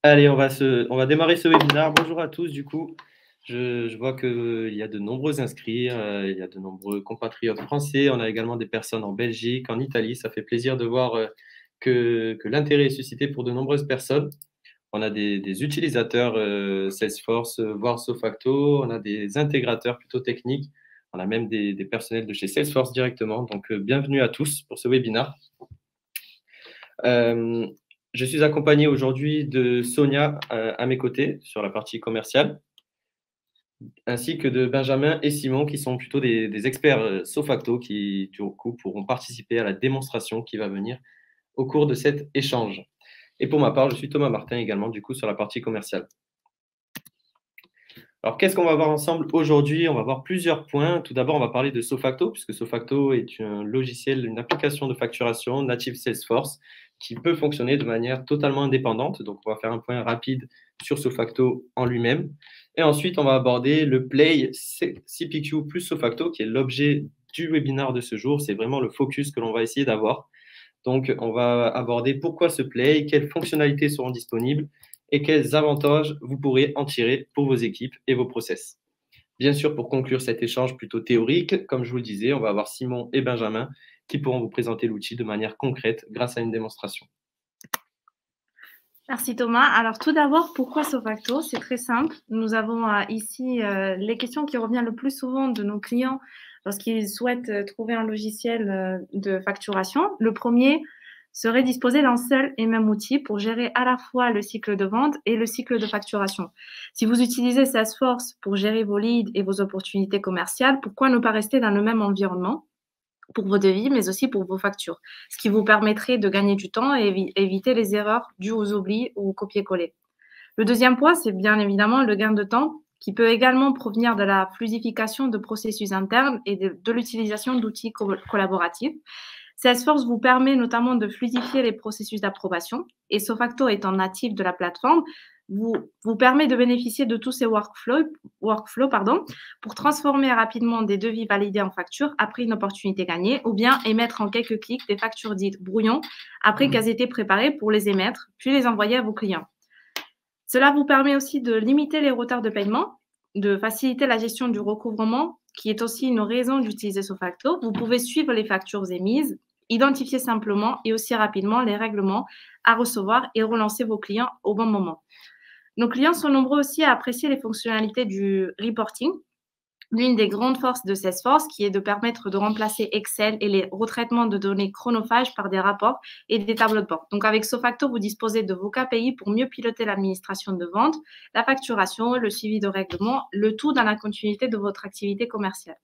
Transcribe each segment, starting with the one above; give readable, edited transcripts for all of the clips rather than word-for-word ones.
Allez, on va démarrer ce webinaire. Bonjour à tous, du coup. Je vois qu'il y a de nombreux inscrits, il y a de nombreux compatriotes français. On a également des personnes en Belgique, en Italie. Ça fait plaisir de voir que l'intérêt est suscité pour de nombreuses personnes. On a des utilisateurs Salesforce, voire Sofacto. On a des intégrateurs plutôt techniques. On a même des personnels de chez Salesforce directement. Donc, bienvenue à tous pour ce webinaire. Je suis accompagné aujourd'hui de Sonia à mes côtés sur la partie commerciale, ainsi que de Benjamin et Simon qui sont plutôt des experts Sofacto qui, du coup, pourront participer à la démonstration qui va venir au cours de cet échange. Et pour ma part, je suis Thomas Martin également, du coup, sur la partie commerciale. Alors, qu'est-ce qu'on va voir ensemble aujourd'hui? On va voir plusieurs points. Tout d'abord, on va parler de Sofacto, puisque Sofacto est un logiciel, une application de facturation native Salesforce qui peut fonctionner de manière totalement indépendante. Donc, on va faire un point rapide sur Sofacto en lui-même. Et ensuite, on va aborder le Play CPQ plus Sofacto, qui est l'objet du webinaire de ce jour. C'est vraiment le focus que l'on va essayer d'avoir. Donc, on va aborder pourquoi ce Play, quelles fonctionnalités seront disponibles et quels avantages vous pourrez en tirer pour vos équipes et vos process. Bien sûr, pour conclure cet échange plutôt théorique, comme je vous le disais, on va avoir Simon et Benjamin qui pourront vous présenter l'outil de manière concrète grâce à une démonstration. Merci Thomas. Alors tout d'abord, pourquoi Sofacto? C'est très simple. Nous avons ici les questions qui reviennent le plus souvent de nos clients lorsqu'ils souhaitent trouver un logiciel de facturation. Le premier serait disposer d'un seul et même outil pour gérer à la fois le cycle de vente et le cycle de facturation. Si vous utilisez Salesforce pour gérer vos leads et vos opportunités commerciales, pourquoi ne pas rester dans le même environnement pour vos devis, mais aussi pour vos factures, ce qui vous permettrait de gagner du temps et éviter les erreurs dues aux oublis ou au copier-coller. Le deuxième point, c'est bien évidemment le gain de temps qui peut également provenir de la fluidification de processus internes et de l'utilisation d'outils collaboratifs. Salesforce vous permet notamment de fluidifier les processus d'approbation et Sofacto étant natif de la plateforme, vous permet de bénéficier de tous ces workflows pour transformer rapidement des devis validés en factures après une opportunité gagnée ou bien émettre en quelques clics des factures dites brouillons après qu'elles aient été préparées pour les émettre, puis les envoyer à vos clients. Cela vous permet aussi de limiter les retards de paiement, de faciliter la gestion du recouvrement, qui est aussi une raison d'utiliser Sofacto. Vous pouvez suivre les factures émises, identifier simplement et aussi rapidement les règlements à recevoir et relancer vos clients au bon moment. Nos clients sont nombreux aussi à apprécier les fonctionnalités du reporting, l'une des grandes forces de Salesforce, qui est de permettre de remplacer Excel et les retraitements de données chronophages par des rapports et des tableaux de bord. Donc, avec Sofacto, vous disposez de vos KPI pour mieux piloter l'administration de vente, la facturation, le suivi de règlement, le tout dans la continuité de votre activité commerciale.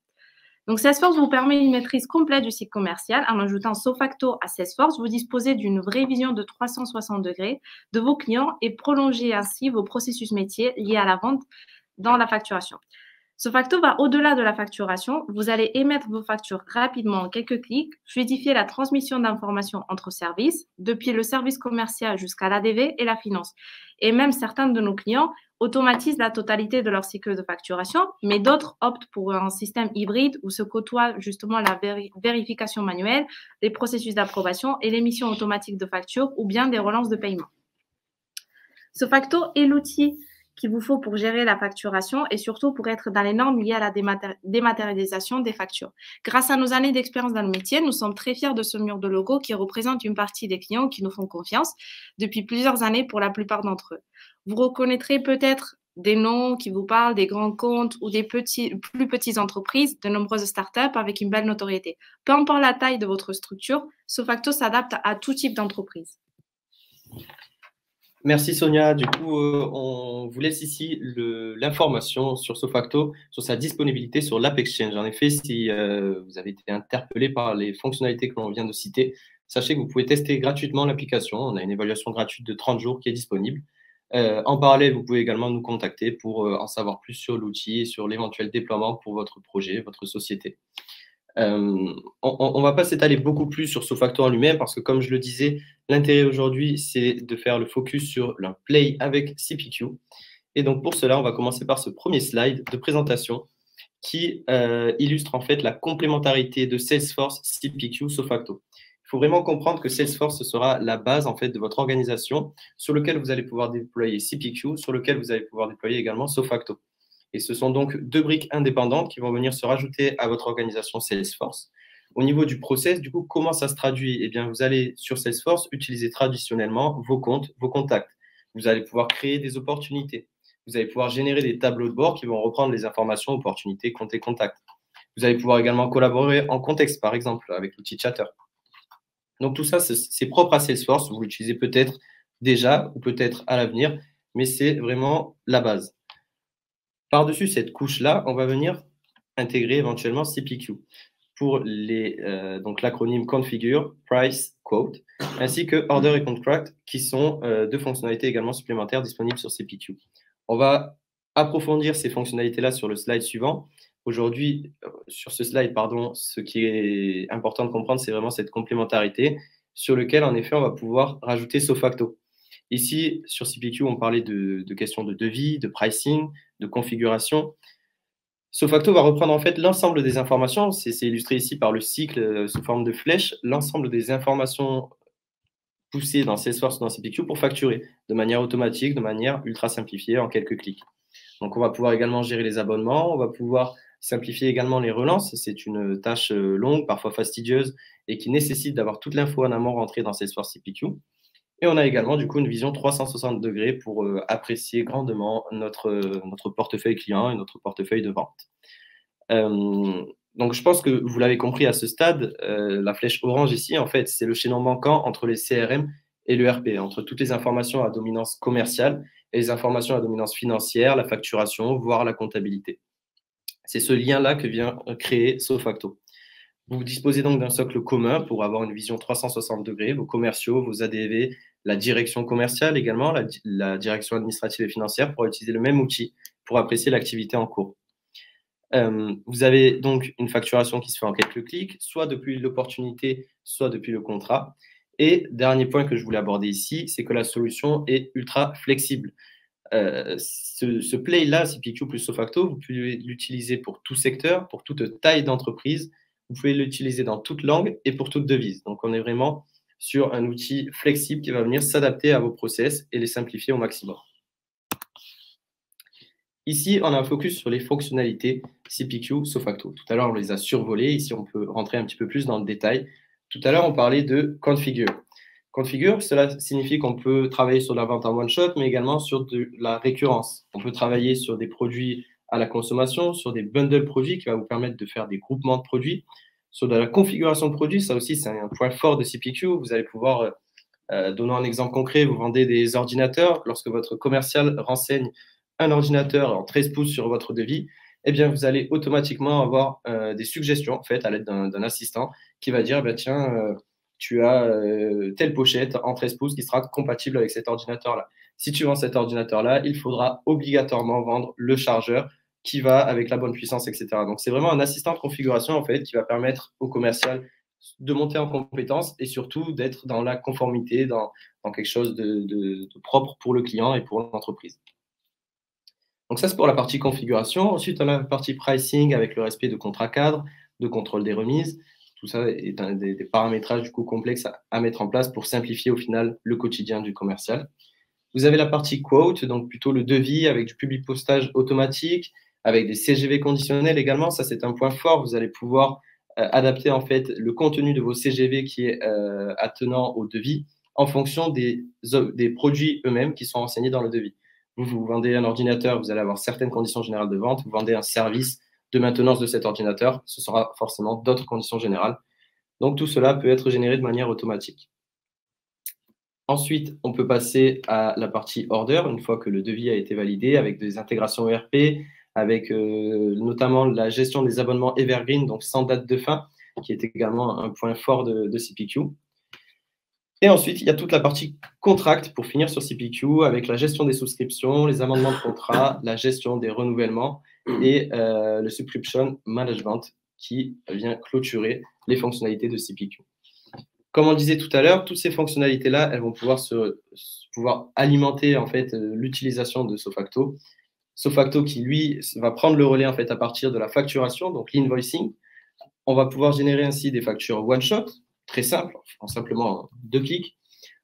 Donc, Salesforce vous permet une maîtrise complète du cycle commercial. En ajoutant Sofacto à Salesforce, vous disposez d'une vraie vision de 360 degrés de vos clients et prolongez ainsi vos processus métiers liés à la vente dans la facturation. Sofacto va au-delà de la facturation. Vous allez émettre vos factures rapidement en quelques clics, fluidifier la transmission d'informations entre services, depuis le service commercial jusqu'à l'ADV et la finance. Et même certains de nos clients automatisent la totalité de leur cycle de facturation, mais d'autres optent pour un système hybride où se côtoient justement la vérification manuelle, les processus d'approbation et l'émission automatique de factures ou bien des relances de paiement. Sofacto est l'outil qu'il vous faut pour gérer la facturation et surtout pour être dans les normes liées à la dématérialisation des factures. Grâce à nos années d'expérience dans le métier, nous sommes très fiers de ce mur de logo qui représente une partie des clients qui nous font confiance depuis plusieurs années pour la plupart d'entre eux. Vous reconnaîtrez peut-être des noms qui vous parlent, des grands comptes ou des plus petites entreprises, de nombreuses startups avec une belle notoriété. Peu importe la taille de votre structure, Sofacto s'adapte à tout type d'entreprise. Merci Sonia. Du coup, on vous laisse ici l'information sur Sofacto, sur sa disponibilité sur l'App Exchange. En effet, si vous avez été interpellé par les fonctionnalités que l'on vient de citer, sachez que vous pouvez tester gratuitement l'application. On a une évaluation gratuite de 30 jours qui est disponible. En parallèle, vous pouvez également nous contacter pour en savoir plus sur l'outil et sur l'éventuel déploiement pour votre projet, votre société. On ne va pas s'étaler beaucoup plus sur Sofacto en lui-même parce que, comme je le disais, l'intérêt aujourd'hui, c'est de faire le focus sur le Play avec CPQ. Et donc, pour cela, on va commencer par ce premier slide de présentation qui illustre en fait la complémentarité de Salesforce CPQ Sofacto. Il faut vraiment comprendre que Salesforce, ce sera la base en fait, de votre organisation sur lequel vous allez pouvoir déployer CPQ, sur lequel vous allez pouvoir déployer également Sofacto. Et ce sont donc deux briques indépendantes qui vont venir se rajouter à votre organisation Salesforce. Au niveau du process, du coup, comment ça se traduit? Eh bien, vous allez sur Salesforce utiliser traditionnellement vos comptes, vos contacts. Vous allez pouvoir créer des opportunités. Vous allez pouvoir générer des tableaux de bord qui vont reprendre les informations, opportunités, comptes et contacts. Vous allez pouvoir également collaborer en contexte, par exemple, avec l'outil Chatter. Donc, tout ça, c'est propre à Salesforce. Vous l'utilisez peut-être déjà ou peut-être à l'avenir, mais c'est vraiment la base. Par-dessus cette couche-là, on va venir intégrer éventuellement CPQ pour donc l'acronyme Configure, Price, Quote, ainsi que Order et Contract, qui sont deux fonctionnalités également supplémentaires disponibles sur CPQ. On va approfondir ces fonctionnalités-là sur le slide suivant. Aujourd'hui, sur ce slide, pardon, ce qui est important de comprendre, c'est vraiment cette complémentarité sur lequel, en effet, on va pouvoir rajouter Sofacto. Ici, sur CPQ, on parlait de questions de devis, de pricing, de configuration. Sofacto va reprendre en fait l'ensemble des informations, c'est illustré ici par le cycle sous forme de flèche, l'ensemble des informations poussées dans Salesforce ou dans CPQ pour facturer de manière automatique, de manière ultra simplifiée en quelques clics. Donc, on va pouvoir également gérer les abonnements, on va pouvoir simplifier également les relances. C'est une tâche longue, parfois fastidieuse et qui nécessite d'avoir toute l'info en amont rentrée dans Salesforce CPQ. Et on a également du coup une vision 360 degrés pour apprécier grandement notre portefeuille client et notre portefeuille de vente. Donc je pense que vous l'avez compris à ce stade, la flèche orange ici, en fait, c'est le chaînon manquant entre les CRM et le RP, entre toutes les informations à dominance commerciale et les informations à dominance financière, la facturation, voire la comptabilité. C'est ce lien-là que vient créer Sofacto. Vous disposez donc d'un socle commun pour avoir une vision 360 degrés, vos commerciaux, vos ADV, la direction commerciale également, la direction administrative et financière pourra utiliser le même outil pour apprécier l'activité en cours. Vous avez donc une facturation qui se fait en quelques clics, soit depuis l'opportunité, soit depuis le contrat. Et dernier point que je voulais aborder ici, c'est que la solution est ultra flexible. Ce play-là, CPQ plus Sofacto, vous pouvez l'utiliser pour tout secteur, pour toute taille d'entreprise. Vous pouvez l'utiliser dans toute langue et pour toute devise. Donc, on est vraiment sur un outil flexible qui va venir s'adapter à vos process et les simplifier au maximum. Ici, on a un focus sur les fonctionnalités CPQ, Sofacto. Tout à l'heure, on les a survolées. Ici, on peut rentrer un petit peu plus dans le détail. Tout à l'heure, on parlait de Configure. Configure, cela signifie qu'on peut travailler sur la vente en one-shot, mais également sur de la récurrence. On peut travailler sur des produits à la consommation, sur des bundles produits qui va vous permettre de faire des groupements de produits. Sur de la configuration de produits, ça aussi, c'est un point fort de CPQ. Vous allez pouvoir, donnant un exemple concret, vous vendez des ordinateurs. Lorsque votre commercial renseigne un ordinateur en 13 pouces sur votre devis, eh bien, vous allez automatiquement avoir des suggestions en fait, à l'aide d'un assistant qui va dire, tiens, tu as telle pochette en 13 pouces qui sera compatible avec cet ordinateur-là. Si tu vends cet ordinateur-là, il faudra obligatoirement vendre le chargeur qui va avec la bonne puissance, etc. Donc, c'est vraiment un assistant de configuration en fait, qui va permettre au commercial de monter en compétence et surtout d'être dans la conformité, dans quelque chose de propre pour le client et pour l'entreprise. Donc ça, c'est pour la partie configuration. Ensuite, on a la partie pricing avec le respect de contrats cadres, de contrôle des remises. Tout ça est des paramétrages du coup complexes à mettre en place pour simplifier au final le quotidien du commercial. Vous avez la partie quote, donc plutôt le devis avec du public postage automatique, avec des CGV conditionnels également. Ça, c'est un point fort. Vous allez pouvoir adapter en fait le contenu de vos CGV qui est attenant au devis en fonction des produits eux-mêmes qui sont renseignés dans le devis. Vous vendez un ordinateur, vous allez avoir certaines conditions générales de vente. Vous vendez un service de maintenance de cet ordinateur, ce sera forcément d'autres conditions générales. Donc, tout cela peut être généré de manière automatique. Ensuite, on peut passer à la partie order, une fois que le devis a été validé, avec des intégrations ERP, avec notamment la gestion des abonnements Evergreen, donc sans date de fin, qui est également un point fort de CPQ. Et ensuite, il y a toute la partie contract pour finir sur CPQ avec la gestion des souscriptions, les amendements de contrat, la gestion des renouvellements et le subscription management qui vient clôturer les fonctionnalités de CPQ. Comme on le disait tout à l'heure, toutes ces fonctionnalités-là, elles vont pouvoir alimenter en fait l'utilisation de Sofacto. Sofacto qui, lui, va prendre le relais en fait à partir de la facturation, donc l'invoicing. On va pouvoir générer ainsi des factures one-shot, très simple, en simplement 2 clics.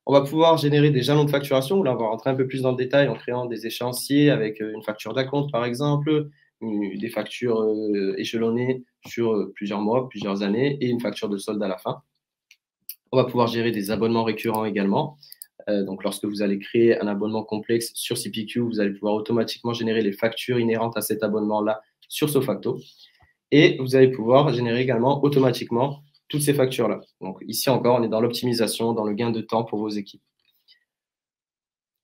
On va pouvoir générer des jalons de facturation. Là, on va rentrer un peu plus dans le détail en créant des échéanciers avec une facture d'acompte, par exemple, des factures échelonnées sur plusieurs mois, plusieurs années et une facture de solde à la fin. On va pouvoir gérer des abonnements récurrents également. Donc, lorsque vous allez créer un abonnement complexe sur CPQ, vous allez pouvoir automatiquement générer les factures inhérentes à cet abonnement-là sur Sofacto. Et vous allez pouvoir générer également automatiquement toutes ces factures-là. Donc, ici encore, on est dans l'optimisation, dans le gain de temps pour vos équipes.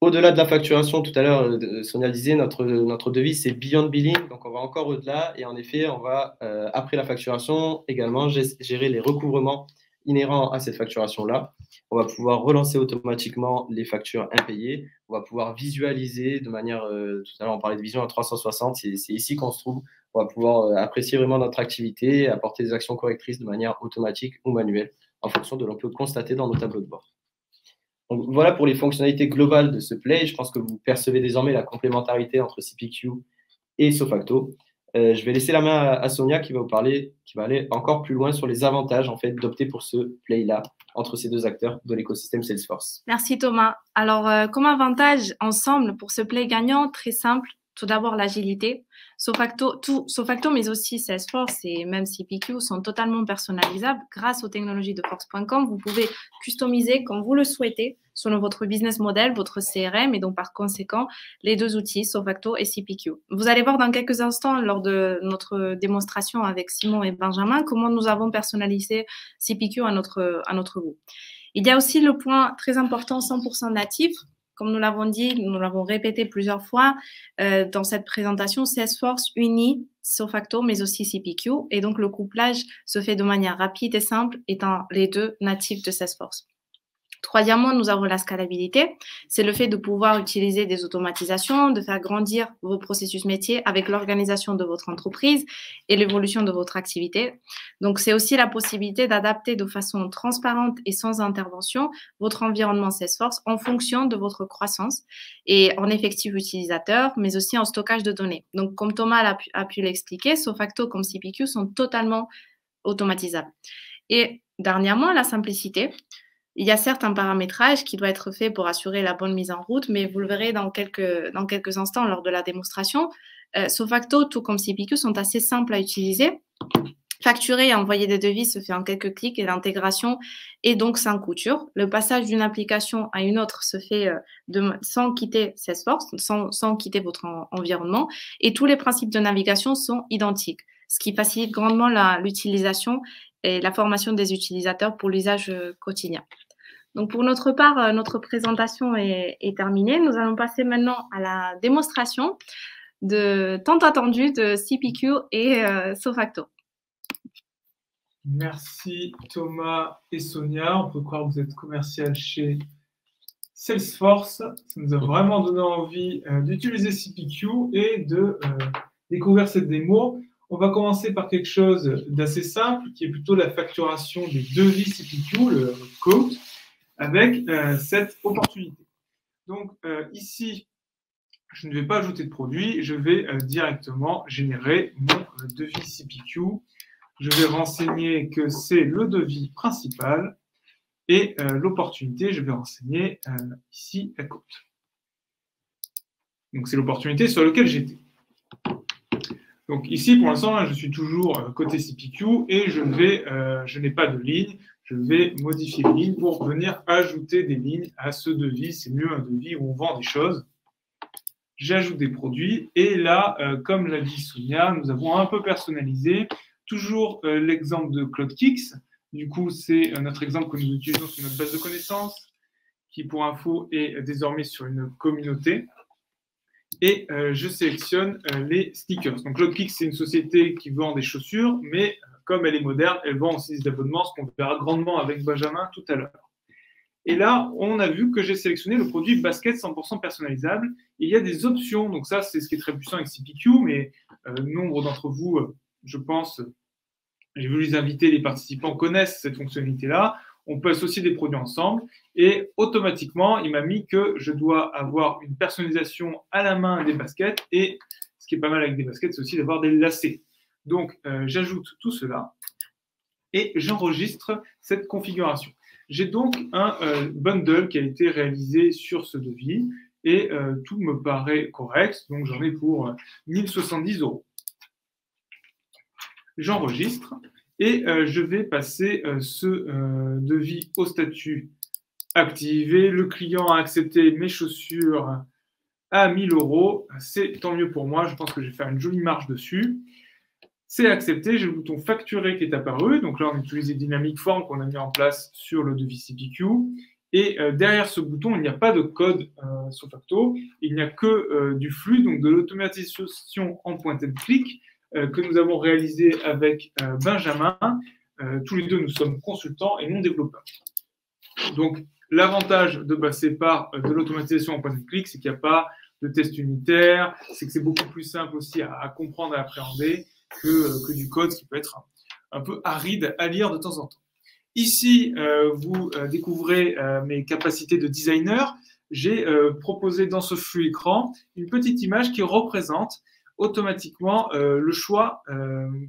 Au-delà de la facturation, tout à l'heure, Sonia disait, notre devise, c'est Beyond Billing. Donc, on va encore au-delà. Et en effet, on va, après la facturation, également gérer les recouvrements inhérents à cette facturation-là. On va pouvoir relancer automatiquement les factures impayées. On va pouvoir visualiser de manière, tout à l'heure, on parlait de vision à 360. C'est ici qu'on se trouve. On va pouvoir apprécier vraiment notre activité et apporter des actions correctrices de manière automatique ou manuelle en fonction de l'on peut constater dans nos tableaux de bord. Donc, voilà pour les fonctionnalités globales de ce play. Je pense que vous percevez désormais la complémentarité entre CPQ et Sofacto. Je vais laisser la main à Sonia qui va vous parler, qui va aller encore plus loin sur les avantages en fait, d'opter pour ce play-là entre ces 2 acteurs de l'écosystème Salesforce. Merci Thomas. Alors, comme avantage ensemble pour ce play gagnant, très simple, tout d'abord l'agilité. Sofacto, mais aussi Salesforce et même CPQ sont totalement personnalisables. Grâce aux technologies de Force.com, vous pouvez customiser comme vous le souhaitez selon votre business model, votre CRM et donc par conséquent les 2 outils, Sofacto et CPQ. Vous allez voir dans quelques instants lors de notre démonstration avec Simon et Benjamin comment nous avons personnalisé CPQ à notre goût. Il y a aussi le point très important, 100% natif. Comme nous l'avons dit, nous l'avons répété plusieurs fois dans cette présentation, Salesforce unit Sofacto, mais aussi CPQ. Et donc, le couplage se fait de manière rapide et simple, étant les 2 natifs de Salesforce. Troisièmement, nous avons la scalabilité. C'est le fait de pouvoir utiliser des automatisations, de faire grandir vos processus métiers avec l'organisation de votre entreprise et l'évolution de votre activité. Donc, c'est aussi la possibilité d'adapter de façon transparente et sans intervention votre environnement Salesforce en fonction de votre croissance et en effectif utilisateur, mais aussi en stockage de données. Donc, comme Thomas a pu l'expliquer, Sofacto comme CPQ sont totalement automatisables. Et dernièrement, la simplicité. Il y a certes un paramétrage qui doit être fait pour assurer la bonne mise en route, mais vous le verrez dans quelques instants lors de la démonstration. Sofacto, tout comme CPQ, sont assez simples à utiliser. Facturer et envoyer des devis se fait en quelques clics et l'intégration est donc sans couture. Le passage d'une application à une autre se fait sans quitter Salesforce, sans quitter votre environnement et tous les principes de navigation sont identiques, ce qui facilite grandement l'utilisation et la formation des utilisateurs pour l'usage quotidien. Donc, pour notre part, notre présentation est terminée. Nous allons passer maintenant à la démonstration tant attendue de CPQ et Sofacto. Merci Thomas et Sonia. On peut croire que vous êtes commercial chez Salesforce. Ça nous a vraiment donné envie d'utiliser CPQ et de découvrir cette démo. On va commencer par quelque chose d'assez simple, qui est plutôt la facturation des devis CPQ, le quote, avec cette opportunité. Donc ici, je ne vais pas ajouter de produit, je vais directement générer mon devis CPQ. Je vais renseigner que c'est le devis principal et l'opportunité, je vais renseigner ici la quote. Donc c'est l'opportunité sur laquelle j'étais. Donc ici, pour l'instant, je suis toujours côté CPQ et je n'ai pas de ligne. Je vais modifier les lignes pour venir ajouter des lignes à ce devis. C'est mieux un devis où on vend des choses. J'ajoute des produits. Et là, comme l'a dit Sonia, nous avons un peu personnalisé. Toujours l'exemple de CloudKicks. Du coup, c'est notre exemple que nous utilisons sur notre base de connaissances, qui pour info est désormais sur une communauté. Et je sélectionne les stickers. Donc, CloudKicks, c'est une société qui vend des chaussures, mais comme elle est moderne, elle vend aussi des abonnements, ce qu'on verra grandement avec Benjamin tout à l'heure. Et là, on a vu que j'ai sélectionné le produit basket 100% personnalisable. Il y a des options, donc ça, c'est ce qui est très puissant avec CPQ, mais nombre d'entre vous, je pense, j'ai voulu les inviter, les participants connaissent cette fonctionnalité-là. On peut associer des produits ensemble et automatiquement, il m'a mis que je dois avoir une personnalisation à la main des baskets et ce qui est pas mal avec des baskets, c'est aussi d'avoir des lacets. Donc, j'ajoute tout cela. et j'enregistre cette configuration. J'ai donc un bundle qui a été réalisé sur ce devis et tout me paraît correct, donc j'en ai pour 1070 €. J'enregistre et je vais passer ce devis au statut activé. Le client a accepté mes chaussures à 1000 €. C'est tant mieux pour moi. Je pense que je vais faire une jolie marge dessus. C'est accepté. J'ai le bouton facturer qui est apparu. Donc là, on utilise les dynamic forms qu'on a mis en place sur le devis CPQ. Et derrière ce bouton, il n'y a pas de code Sofacto. Il n'y a que du flux, donc de l'automatisation en point and click que nous avons réalisé avec Benjamin. Tous les deux, nous sommes consultants et non développeurs. Donc, l'avantage de passer par de l'automatisation en point and click, c'est qu'il n'y a pas de test unitaire, c'est que c'est beaucoup plus simple aussi à comprendre et à appréhender que du code qui peut être un peu aride à lire de temps en temps. Ici, vous découvrez mes capacités de designer. J'ai proposé dans ce flux écran une petite image qui représente automatiquement le choix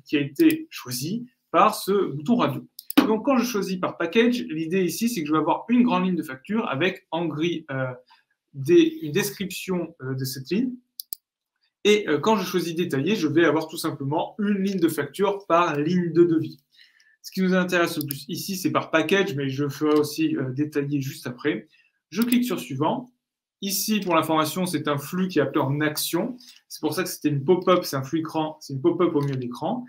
qui a été choisi par ce bouton radio. Donc, quand je choisis par package, l'idée ici, c'est que je vais avoir une grande ligne de facture avec en gris une description de cette ligne. Et quand je choisis détaillé, je vais avoir tout simplement une ligne de facture par ligne de devis. Ce qui nous intéresse le plus ici, c'est par package, mais je ferai aussi détaillé juste après. Je clique sur suivant. Ici, pour l'information, c'est un flux qui est appelé en action. C'est pour ça que c'était une pop-up, c'est un flux écran, c'est une pop-up au milieu de l'écran.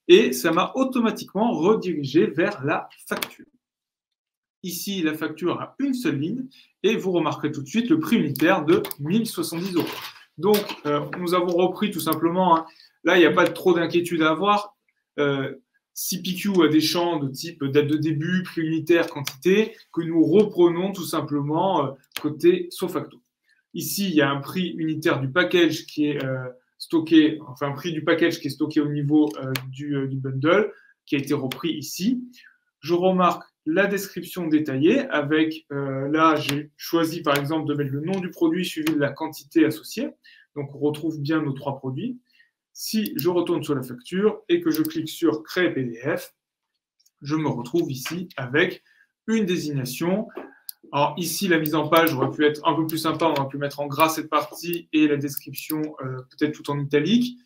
Et ça m'a automatiquement redirigé vers la facture. Ici, la facture a une seule ligne et vous remarquerez tout de suite le prix unitaire de 1070 €. Donc, nous avons repris tout simplement, hein, là, il n'y a pas trop d'inquiétude à avoir. CPQ a des champs de type date de début, prix unitaire, quantité, que nous reprenons tout simplement côté Sofacto. Ici, il y a un prix unitaire du package qui est stocké, enfin, un prix du package qui est stocké au niveau du bundle, qui a été repris ici. Je remarque la description détaillée avec, là, j'ai choisi par exemple de mettre le nom du produit suivi de la quantité associée. Donc, on retrouve bien nos 3 produits. Si je retourne sur la facture et que je clique sur Créer PDF, je me retrouve ici avec une désignation. Alors ici, la mise en page aurait pu être un peu plus sympa. On aurait pu mettre en gras cette partie et la description peut-être tout en italique.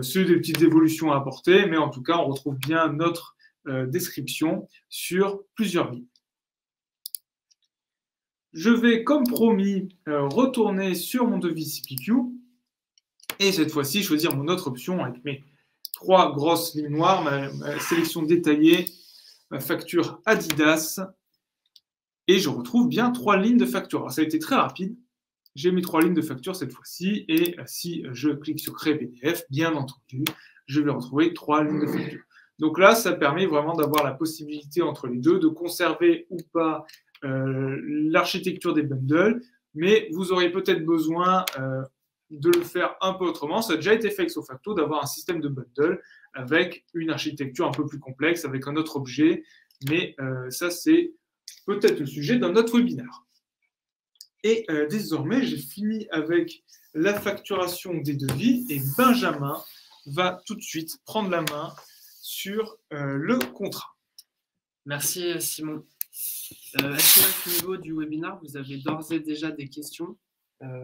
C'est des petites évolutions à apporter, mais en tout cas, on retrouve bien notre description sur plusieurs lignes. Je vais, comme promis, retourner sur mon devis CPQ et cette fois-ci choisir mon autre option avec mes 3 grosses lignes noires, ma sélection détaillée, ma facture Adidas, et je retrouve bien 3 lignes de facture. Alors, ça a été très rapide. J'ai mis 3 lignes de facture cette fois-ci, et si je clique sur Créer PDF, bien entendu, je vais retrouver 3 lignes de facture. Donc là, ça permet vraiment d'avoir la possibilité entre les deux de conserver ou pas l'architecture des bundles, mais vous auriez peut-être besoin de le faire un peu autrement. Ça a déjà été fait avec Sofacto, d'avoir un système de bundle avec une architecture un peu plus complexe, avec un autre objet, mais ça, c'est peut-être le sujet d'un autre webinaire. Et désormais, j'ai fini avec la facturation des devis et Benjamin va tout de suite prendre la main sur le contrat. Merci Simon. Est-ce qu'à ce niveau du webinaire, vous avez d'ores et déjà des questions?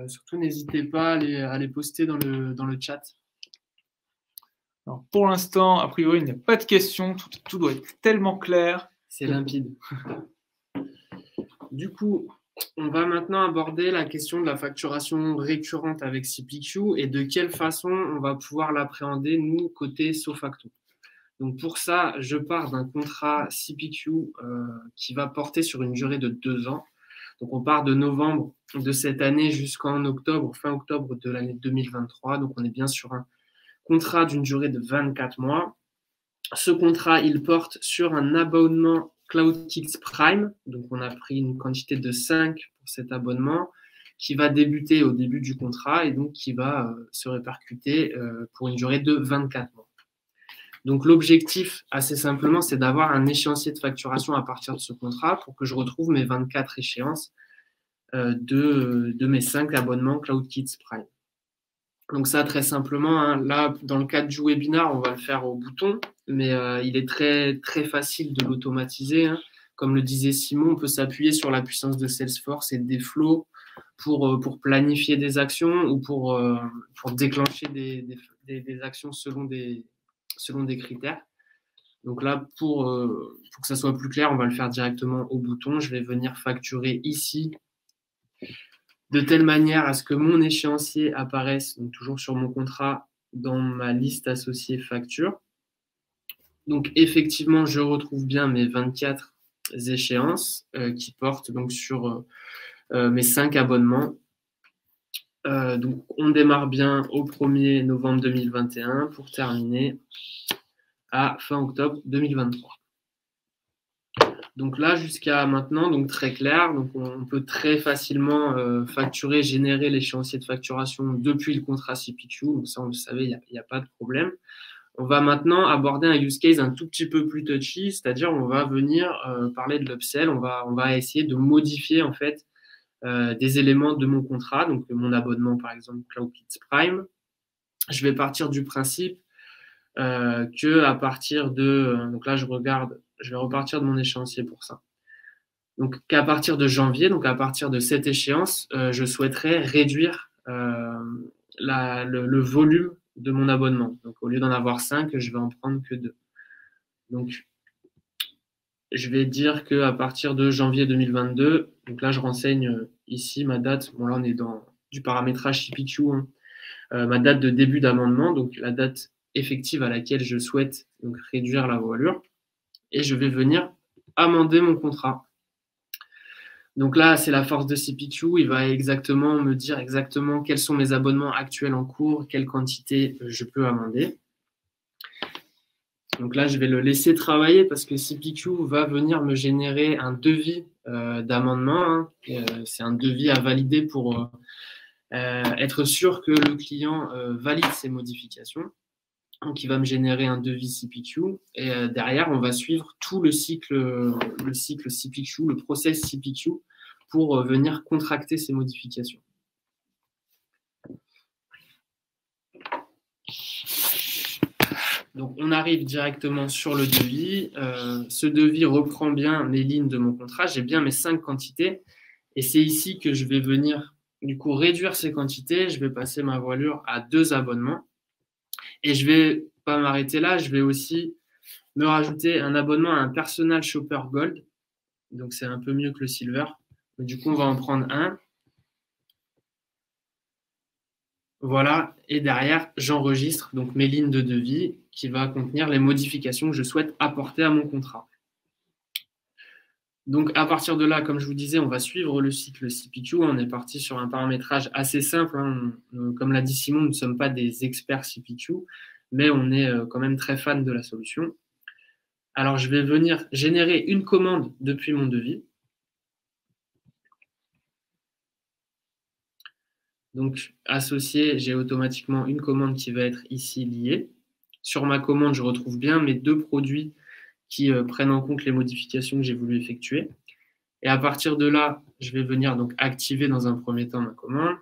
Surtout, n'hésitez pas à les poster dans le chat. Alors, pour l'instant, a priori, il n'y a pas de questions. Tout doit être tellement clair. C'est limpide. Du coup, on va maintenant aborder la question de la facturation récurrente avec CPQ et de quelle façon on va pouvoir l'appréhender, nous, côté Sofacto. Donc pour ça, je pars d'un contrat CPQ qui va porter sur une durée de 2 ans. Donc on part de novembre de cette année jusqu'en octobre, fin octobre de l'année 2023. Donc on est bien sur un contrat d'une durée de 24 mois. Ce contrat, il porte sur un abonnement CloudKix Prime. Donc on a pris une quantité de 5 pour cet abonnement qui va débuter au début du contrat et donc qui va se répercuter pour une durée de 24 mois. Donc, l'objectif, assez simplement, c'est d'avoir un échéancier de facturation à partir de ce contrat pour que je retrouve mes 24 échéances de mes 5 abonnements CloudKix Prime. Donc ça, très simplement, hein, là, dans le cadre du webinar, on va le faire au bouton, mais il est très, très facile de l'automatiser, hein. Comme le disait Simon, on peut s'appuyer sur la puissance de Salesforce et des flows pour planifier des actions ou pour déclencher des actions selon des critères. Donc là, pour que ça soit plus clair, on va le faire directement au bouton. Je vais venir facturer ici de telle manière à ce que mon échéancier apparaisse, donc toujours sur mon contrat, dans ma liste associée facture. Donc effectivement, je retrouve bien mes 24 échéances qui portent donc sur mes 5 abonnements. Donc on démarre bien au 1er novembre 2021 pour terminer à fin octobre 2023. Donc là, jusqu'à maintenant, donc très clair, donc on peut très facilement facturer, générer l'échéancier de facturation depuis le contrat CPQ. Donc ça, on le savait, il n'y a pas de problème. On va maintenant aborder un use case un tout petit peu plus touchy, c'est-à-dire on va venir parler de l'upsell. On va essayer de modifier en fait des éléments de mon contrat, donc mon abonnement par exemple Cloud Kids Prime. Je vais partir du principe que à partir de, donc là je vais repartir de mon échéancier pour ça. Donc qu'à partir de janvier, donc à partir de cette échéance, je souhaiterais réduire le volume de mon abonnement. Donc au lieu d'en avoir 5, je vais en prendre que 2. Donc je vais dire qu'à partir de janvier 2022, donc là je renseigne ici ma date, bon là on est dans du paramétrage CPQ, hein, ma date de début d'amendement, donc la date effective à laquelle je souhaite donc réduire la voilure, et je vais venir amender mon contrat. Donc là, c'est la force de CPQ, il va exactement me dire exactement quels sont mes abonnements actuels en cours, quelle quantité je peux amender. Donc là, je vais le laisser travailler parce que CPQ va venir me générer un devis d'amendement, hein. C'est un devis à valider pour être sûr que le client valide ses modifications. Donc, il va me générer un devis CPQ et derrière, on va suivre tout le cycle CPQ, le process CPQ pour venir contracter ces modifications. Donc, on arrive directement sur le devis. Ce devis reprend bien mes lignes de mon contrat. J'ai bien mes 5 quantités et c'est ici que je vais venir du coup réduire ces quantités. Je vais passer ma voilure à 2 abonnements. Et je ne vais pas m'arrêter là, je vais aussi me rajouter un abonnement à un Personal Shopper Gold. Donc, c'est un peu mieux que le Silver. Donc, du coup, on va en prendre un. Voilà. Et derrière, j'enregistre donc mes lignes de devis qui va contenir les modifications que je souhaite apporter à mon contrat. Donc, à partir de là, comme je vous disais, on va suivre le cycle CPQ. On est parti sur un paramétrage assez simple, hein. Comme l'a dit Simon, nous ne sommes pas des experts CPQ, mais on est quand même très fan de la solution. Alors, je vais venir générer une commande depuis mon devis. Donc, associé, j'ai automatiquement une commande qui va être ici liée. Sur ma commande, je retrouve bien mes 2 produits qui prennent en compte les modifications que j'ai voulu effectuer. Et à partir de là, je vais venir donc activer dans un premier temps ma commande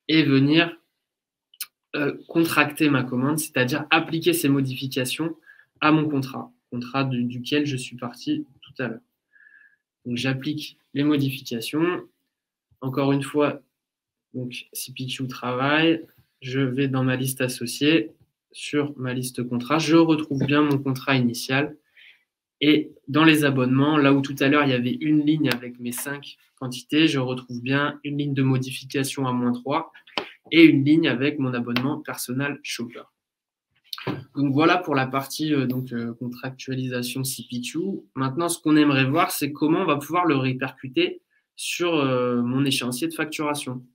et venir contracter ma commande, c'est-à-dire appliquer ces modifications à mon contrat duquel je suis parti tout à l'heure. Donc j'applique les modifications. Encore une fois, donc CPQ travail, je vais dans ma liste associée, sur ma liste contrat, je retrouve bien mon contrat initial. Et dans les abonnements, là où tout à l'heure, il y avait une ligne avec mes 5 quantités, je retrouve bien une ligne de modification à -3 et une ligne avec mon abonnement Personal Shopper. Donc voilà pour la partie contractualisation CPQ. Maintenant, ce qu'on aimerait voir, c'est comment on va pouvoir le répercuter sur mon échéancier de facturation.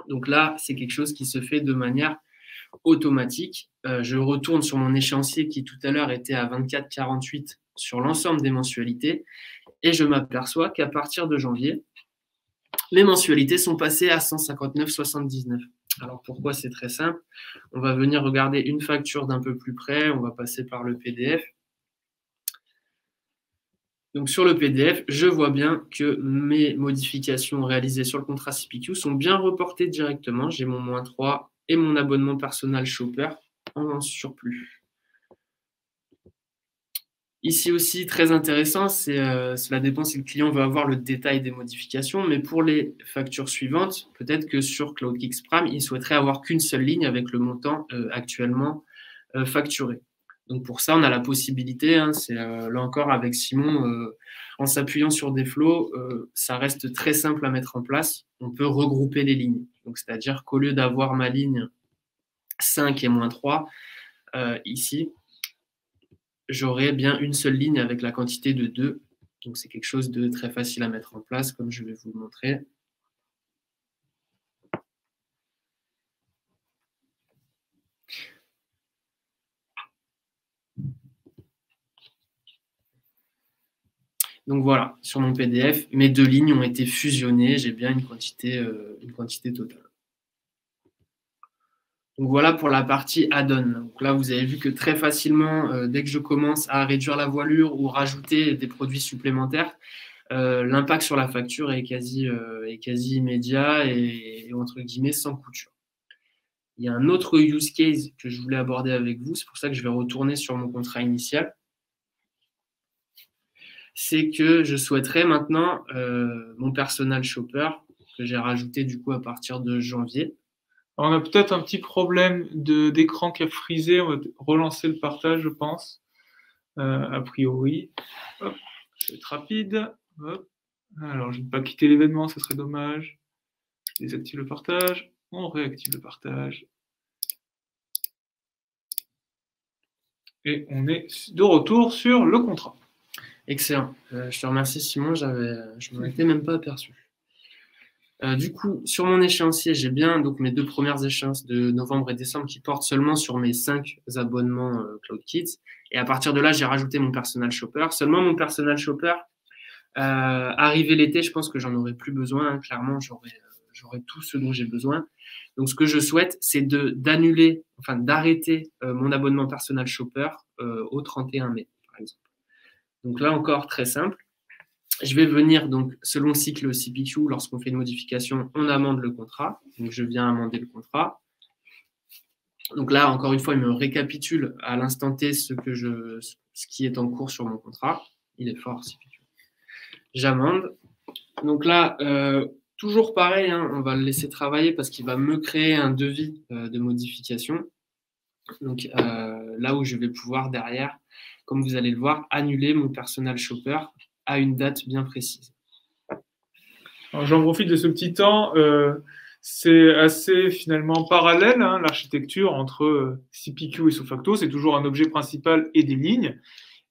Donc là, c'est quelque chose qui se fait de manière automatique. Je retourne sur mon échéancier qui tout à l'heure était à 24,48 sur l'ensemble des mensualités et je m'aperçois qu'à partir de janvier, mes mensualités sont passées à 159,79. Alors pourquoi? C'est très simple. On va venir regarder une facture d'un peu plus près, on va passer par le PDF. Donc sur le PDF, je vois bien que mes modifications réalisées sur le contrat CPQ sont bien reportées directement. J'ai mon -3 et mon abonnement Personal Shopper en surplus. Ici aussi, très intéressant, cela dépend si le client veut avoir le détail des modifications, mais pour les factures suivantes, peut-être que sur CloudKix Pram, il souhaiterait avoir qu'une seule ligne avec le montant actuellement facturé. Donc pour ça, on a la possibilité, hein, c'est là encore avec Simon, en s'appuyant sur des flows, ça reste très simple à mettre en place. On peut regrouper les lignes. Donc c'est-à-dire qu'au lieu d'avoir ma ligne 5 et moins 3, ici, j'aurai bien une seule ligne avec la quantité de 2. Donc c'est quelque chose de très facile à mettre en place, comme je vais vous le montrer. Donc voilà, sur mon PDF, mes 2 lignes ont été fusionnées, j'ai bien une quantité totale. Donc voilà pour la partie add-on. Donc là, vous avez vu que très facilement, dès que je commence à réduire la voilure ou rajouter des produits supplémentaires, l'impact sur la facture est quasi immédiat et entre guillemets sans couture. Il y a un autre use case que je voulais aborder avec vous, c'est pour ça que je vais retourner sur mon contrat initial. C'est que je souhaiterais maintenant mon Personal Shopper, que j'ai rajouté du coup à partir de janvier. On a peut-être un petit problème d'écran qui a frisé. On va relancer le partage, je pense. A priori. Hop, je vais être rapide. Hop. Alors, je ne vais pas quitter l'événement, ce serait dommage. Je désactive le partage. On réactive le partage. Et on est de retour sur le contrat. Excellent. Je te remercie, Simon. Je ne m'en étais même pas aperçu. Du coup, sur mon échéancier, j'ai bien donc mes 2 premières échéances de novembre et décembre qui portent seulement sur mes 5 abonnements CloudKits. Et à partir de là, j'ai rajouté mon Personal Shopper. Seulement, mon Personal Shopper, arrivé l'été, je pense que j'en aurai plus besoin. Hein. Clairement, j'aurai tout ce dont j'ai besoin. Donc, ce que je souhaite, c'est d'arrêter mon abonnement Personal Shopper au 31 mai, par exemple. Donc là encore, très simple. Je vais venir, donc, selon le cycle CPQ, lorsqu'on fait une modification, on amende le contrat. Donc, je viens amender le contrat. Donc là, encore une fois, il me récapitule à l'instant T ce qui est en cours sur mon contrat. Il est fort, CPQ. J'amende. Donc là, toujours pareil, hein, on va le laisser travailler parce qu'il va me créer un devis de modification. Donc là où je vais pouvoir derrière, comme vous allez le voir, annuler mon Personal Shopper à une date bien précise. J'en profite de ce petit temps. C'est assez finalement parallèle, hein, l'architecture entre CPQ et SoFacto. C'est toujours un objet principal et des lignes.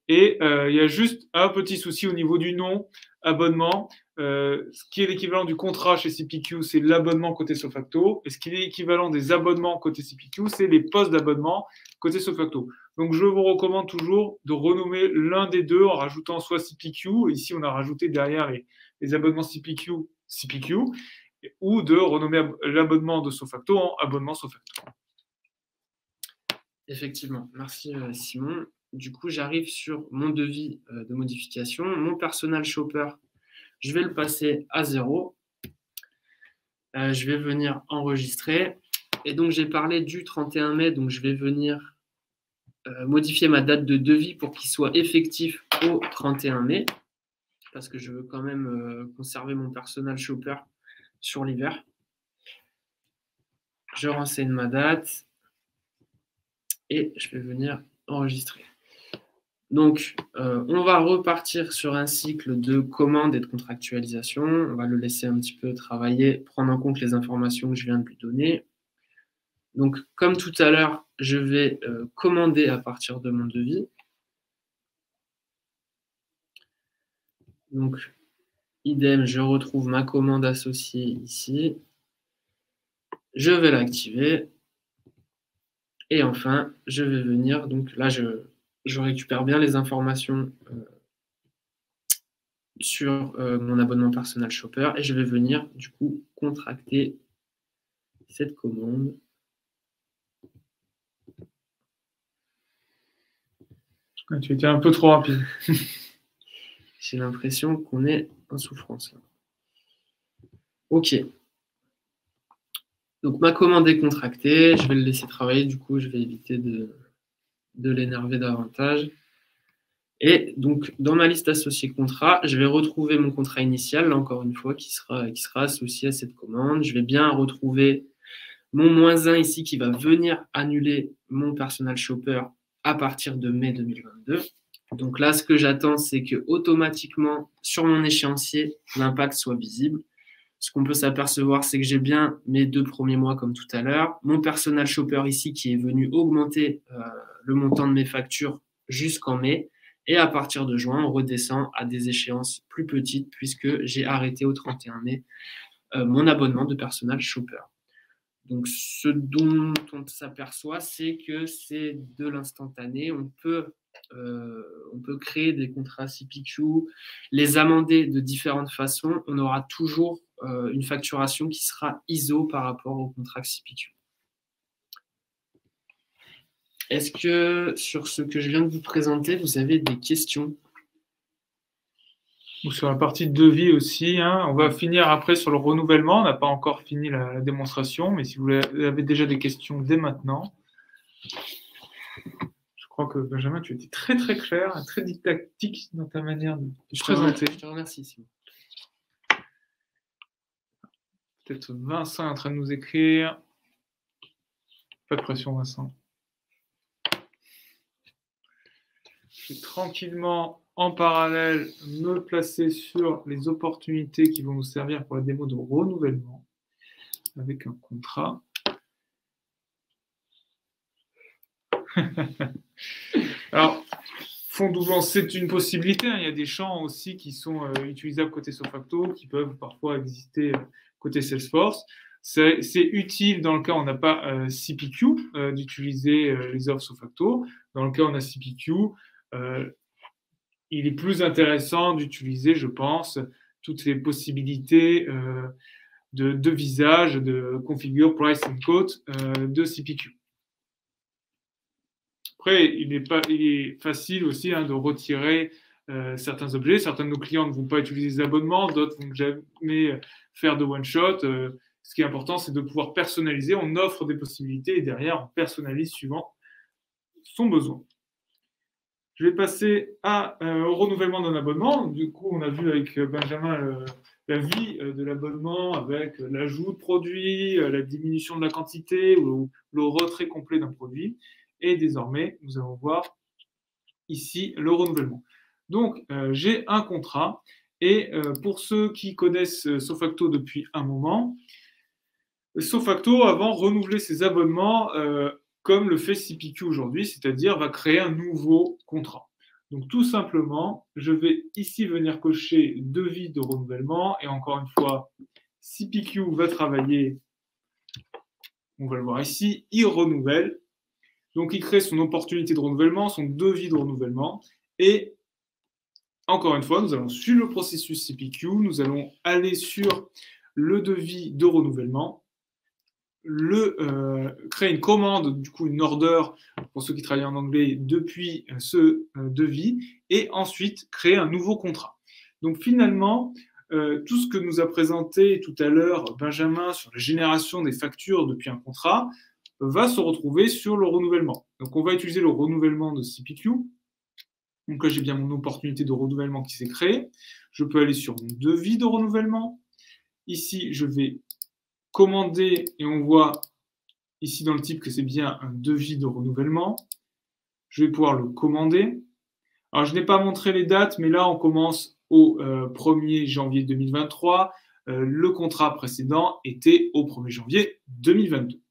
Et il y a juste un petit souci au niveau du nom, abonnement. Ce qui est l'équivalent du contrat chez CPQ, c'est l'abonnement côté SoFacto. Et ce qui est l'équivalent des abonnements côté CPQ, c'est les postes d'abonnement côté SoFacto. Donc, je vous recommande toujours de renommer l'un des deux en rajoutant soit CPQ, ici on a rajouté derrière les abonnements CPQ, ou de renommer l'abonnement de SoFacto en abonnement SoFacto. Effectivement, merci Simon. Du coup, j'arrive sur mon devis de modification. Mon Personal Shopper, je vais le passer à 0. Je vais venir enregistrer. Et donc, j'ai parlé du 31 mai, donc je vais venir modifier ma date de devis pour qu'il soit effectif au 31 mai, parce que je veux quand même conserver mon Personal Shopper sur l'hiver. Je renseigne ma date et je vais venir enregistrer. Donc, on va repartir sur un cycle de commande et de contractualisation. On va le laisser un petit peu travailler, prendre en compte les informations que je viens de lui donner. Donc, comme tout à l'heure, je vais commander à partir de mon devis. Donc, idem, je retrouve ma commande associée ici. Je vais l'activer. Et enfin, je vais venir, donc là, je récupère bien les informations sur mon abonnement Personal Shopper et je vais venir, du coup, contracter cette commande. Tu étais un peu trop rapide. J'ai l'impression qu'on est en souffrance. OK. Donc, ma commande est contractée. Je vais le laisser travailler. Du coup, je vais éviter de l'énerver davantage. Et donc, dans ma liste associée contrat, je vais retrouver mon contrat initial, là encore une fois, qui sera associé à cette commande. Je vais bien retrouver mon -1 ici qui va venir annuler mon personal shopper à partir de mai 2022. Donc là, ce que j'attends, c'est que automatiquement, sur mon échéancier, l'impact soit visible. Ce qu'on peut s'apercevoir, c'est que j'ai bien mes 2 premiers mois comme tout à l'heure. Mon personal shopper ici qui est venu augmenter le montant de mes factures jusqu'en mai. Et à partir de juin, on redescend à des échéances plus petites puisque j'ai arrêté au 31 mai mon abonnement de personal shopper. Donc, ce dont on s'aperçoit, c'est que c'est de l'instantané. On peut créer des contrats CPQ, les amender de différentes façons. On aura toujours une facturation qui sera ISO par rapport au contrat CPQ. Est-ce que sur ce que je viens de vous présenter, vous avez des questions? Ou sur la partie de devis aussi, hein. On va finir après sur le renouvellement. On n'a pas encore fini la démonstration, mais si vous avez déjà des questions dès maintenant. Je crois que Benjamin, tu étais très très clair, très didactique dans ta manière de présenter. Je te remercie, Simon. Peut-être Vincent est en train de nous écrire. Pas de pression, Vincent. Je vais tranquillement, en parallèle, me placer sur les opportunités qui vont nous servir pour la démo de renouvellement avec un contrat. Alors, fonds doublants, c'est une possibilité. Il y a des champs aussi qui sont utilisables côté Sofacto, qui peuvent parfois exister côté Salesforce. C'est utile dans le cas où on n'a pas CPQ d'utiliser les offres Sofacto. Dans le cas où on a CPQ, il est plus intéressant d'utiliser, je pense, toutes les possibilités de visage, de configure, price and quote de CPQ. Après, il est facile aussi de retirer certains objets. Certains de nos clients ne vont pas utiliser des abonnements, d'autres ne vont jamais faire de one-shot. Ce qui est important, c'est de pouvoir personnaliser. On offre des possibilités et derrière, on personnalise suivant son besoin. Je vais passer au renouvellement d'un abonnement. Du coup, on a vu avec Benjamin la vie de l'abonnement avec l'ajout de produits, la diminution de la quantité ou le retrait complet d'un produit. Et désormais, nous allons voir ici le renouvellement. Donc, j'ai un contrat. Et pour ceux qui connaissent Sofacto depuis un moment, Sofacto, avant, renouvelait ses abonnements comme le fait CPQ aujourd'hui, c'est-à-dire va créer un nouveau contrat. Donc tout simplement, je vais ici venir cocher devis de renouvellement et encore une fois, CPQ va travailler, on va le voir ici, il renouvelle. Donc il crée son opportunité de renouvellement, son devis de renouvellement et encore une fois, nous allons suivre le processus CPQ, nous allons aller sur le devis de renouvellement, créer une commande, du coup une order pour ceux qui travaillent en anglais depuis ce devis et ensuite créer un nouveau contrat. Donc finalement, tout ce que nous a présenté tout à l'heure Benjamin sur la génération des factures depuis un contrat va se retrouver sur le renouvellement. Donc on va utiliser le renouvellement de CPQ. Donc là j'ai bien mon opportunité de renouvellement qui s'est créée. Je peux aller sur mon devis de renouvellement. Ici je vais commander et on voit ici dans le type que c'est bien un devis de renouvellement. Je vais pouvoir le commander. Alors, je n'ai pas montré les dates, mais là, on commence au 1er janvier 2023. Le contrat précédent était au 1er janvier 2022.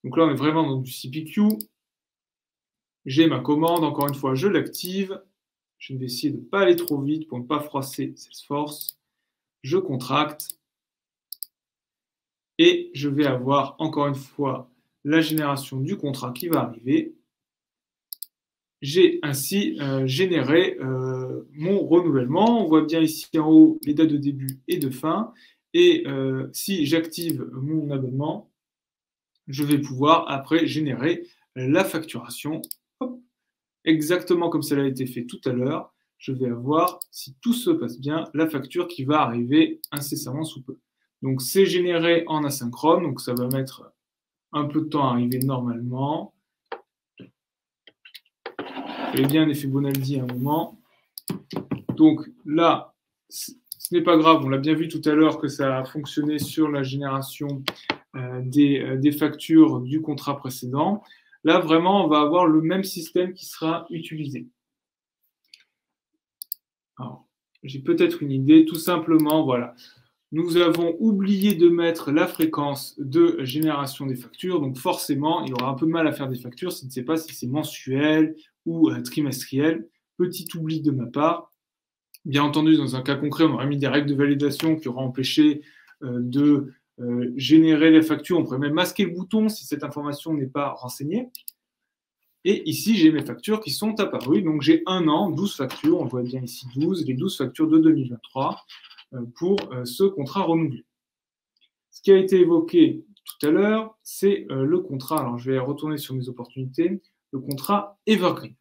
Donc là, on est vraiment dans du CPQ. J'ai ma commande. Encore une fois, je l'active. Je vais essayer de ne pas aller trop vite pour ne pas froisser Salesforce. Je contracte. Et je vais avoir encore une fois la génération du contrat qui va arriver. J'ai ainsi généré mon renouvellement. On voit bien ici en haut les dates de début et de fin. Et si j'active mon abonnement, je vais pouvoir après générer la facturation. Hop, exactement comme cela a été fait tout à l'heure. Je vais avoir, si tout se passe bien, la facture qui va arriver incessamment sous peu. Donc, c'est généré en asynchrone, donc ça va mettre un peu de temps à arriver normalement. J'avais bien un effet Bonaldi à un moment. Donc là, ce n'est pas grave, on l'a bien vu tout à l'heure que ça a fonctionné sur la génération des factures du contrat précédent. Là, vraiment, on va avoir le même système qui sera utilisé. Alors, j'ai peut-être une idée, tout simplement, voilà. Nous avons oublié de mettre la fréquence de génération des factures, donc forcément, il y aura un peu de mal à faire des factures si on ne sait pas si c'est mensuel ou trimestriel. Petit oubli de ma part. Bien entendu, dans un cas concret, on aurait mis des règles de validation qui auraient empêché de générer les factures. On pourrait même masquer le bouton si cette information n'est pas renseignée. Et ici, j'ai mes factures qui sont apparues. Donc, j'ai un an, 12 factures. On voit bien ici 12, les 12 factures de 2023 pour ce contrat renouvelé. Ce qui a été évoqué tout à l'heure, c'est le contrat. Alors, je vais retourner sur mes opportunités. Le contrat Evergreen.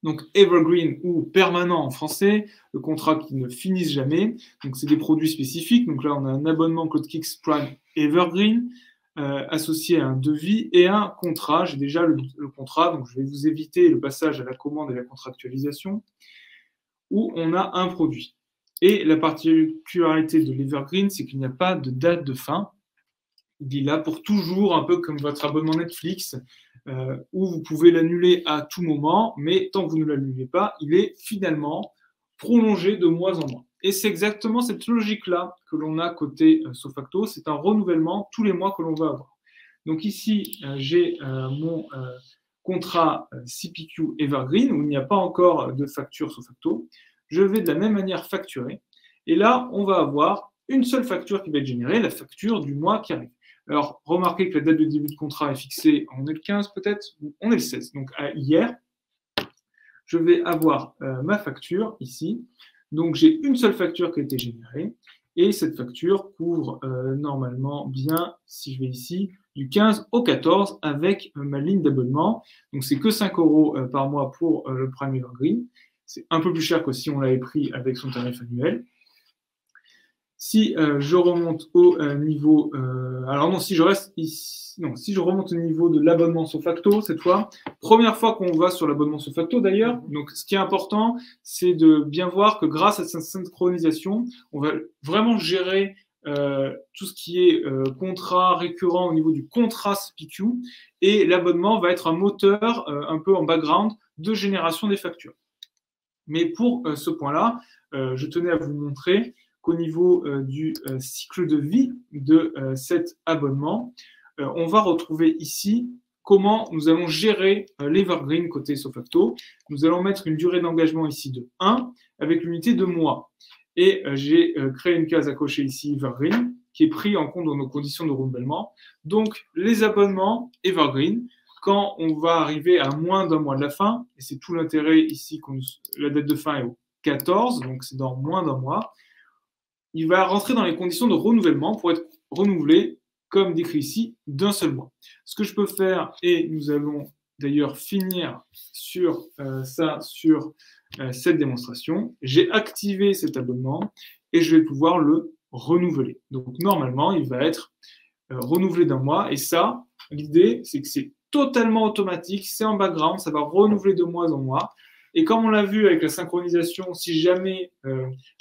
Donc, Evergreen ou permanent en français, le contrat qui ne finisse jamais. Donc, c'est des produits spécifiques. Donc là, on a un abonnement CodeKix Prime Evergreen associé à un devis et un contrat. J'ai déjà le contrat, donc je vais vous éviter le passage à la commande et la contractualisation, où on a un produit. Et la particularité de l'Evergreen, c'est qu'il n'y a pas de date de fin. Il est là pour toujours, un peu comme votre abonnement Netflix, où vous pouvez l'annuler à tout moment, mais tant que vous ne l'annulez pas, il est finalement prolongé de mois en mois. Et c'est exactement cette logique-là que l'on a côté Sofacto, c'est un renouvellement tous les mois que l'on va avoir. Donc ici, j'ai mon contrat CPQ Evergreen, où il n'y a pas encore de facture Sofacto. Je vais de la même manière facturer, et là, on va avoir une seule facture qui va être générée, la facture du mois qui arrive. Alors, remarquez que la date de début de contrat est fixée, on est le 15 peut-être, on est le 16, donc à hier. Je vais avoir ma facture ici. Donc, j'ai une seule facture qui a été générée, et cette facture couvre normalement bien, si je vais ici, du 15 au 14 avec ma ligne d'abonnement. Donc, c'est que 5 € par mois pour le Prime Evergreen. C'est un peu plus cher que si on l'avait pris avec son tarif annuel. Si je remonte au niveau... alors non, si je reste ici... Non, si je remonte au niveau de l'abonnement Sofacto, cette fois, première fois qu'on va sur l'abonnement Sofacto d'ailleurs, donc ce qui est important, c'est de bien voir que grâce à cette synchronisation, on va vraiment gérer tout ce qui est contrat récurrent au niveau du contrat CPQ, et l'abonnement va être un moteur un peu en background de génération des factures. Mais pour ce point-là, je tenais à vous montrer qu'au niveau du cycle de vie de cet abonnement, on va retrouver ici comment nous allons gérer l'Evergreen côté Sofacto. Nous allons mettre une durée d'engagement ici de 1 avec l'unité de mois. Et j'ai créé une case à cocher ici Evergreen qui est pris en compte dans nos conditions de renouvellement. Donc, les abonnements Evergreen, quand on va arriver à moins d'un mois de la fin, et c'est tout l'intérêt ici, la date de fin est au 14, donc c'est dans moins d'un mois, il va rentrer dans les conditions de renouvellement pour être renouvelé, comme décrit ici, d'un seul mois. Ce que je peux faire, et nous allons d'ailleurs finir sur ça, sur cette démonstration, j'ai activé cet abonnement et je vais pouvoir le renouveler. Donc normalement, il va être renouvelé d'un mois, et ça, l'idée, c'est que c'est totalement automatique, c'est en background, ça va renouveler de mois en mois. Et comme on l'a vu avec la synchronisation, si jamais,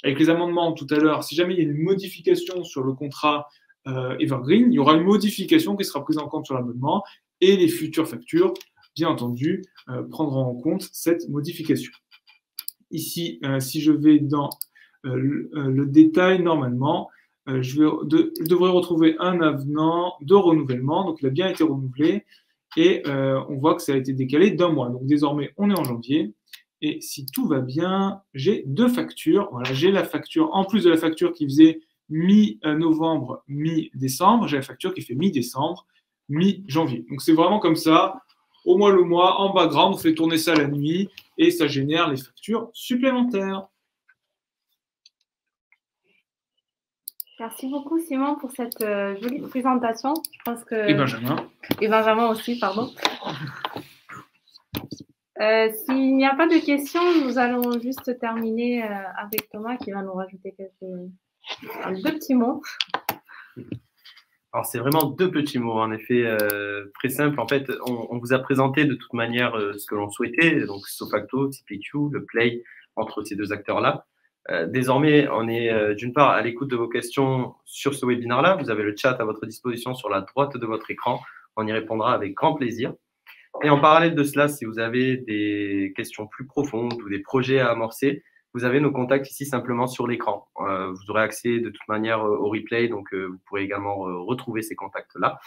avec les amendements tout à l'heure, si jamais il y a une modification sur le contrat Evergreen, il y aura une modification qui sera prise en compte sur l'abonnement, et les futures factures, bien entendu, prendront en compte cette modification. Ici, si je vais dans le détail, normalement, je devrais retrouver un avenant de renouvellement, donc il a bien été renouvelé, et on voit que ça a été décalé d'un mois. Donc désormais, on est en janvier. Et si tout va bien, j'ai deux factures. Voilà, j'ai la facture, en plus de la facture qui faisait mi-novembre, mi-décembre, j'ai la facture qui fait mi-décembre, mi-janvier. Donc c'est vraiment comme ça, au mois le mois, en background, on fait tourner ça la nuit et ça génère les factures supplémentaires. Merci beaucoup Simon pour cette jolie présentation. Je pense que... Et Benjamin. Et Benjamin aussi, pardon. S'il n'y a pas de questions, nous allons juste terminer avec Thomas qui va nous rajouter deux petits mots. Alors, c'est vraiment deux petits mots, en effet, très simples. En fait, on vous a présenté de toute manière ce que l'on souhaitait, donc Sofacto, CPQ, le play entre ces deux acteurs-là. Désormais, on est d'une part à l'écoute de vos questions sur ce webinaire-là. Vous avez le chat à votre disposition sur la droite de votre écran. On y répondra avec grand plaisir. Et en parallèle de cela, si vous avez des questions plus profondes ou des projets à amorcer, vous avez nos contacts ici simplement sur l'écran. Vous aurez accès de toute manière au replay, donc vous pourrez également retrouver ces contacts-là.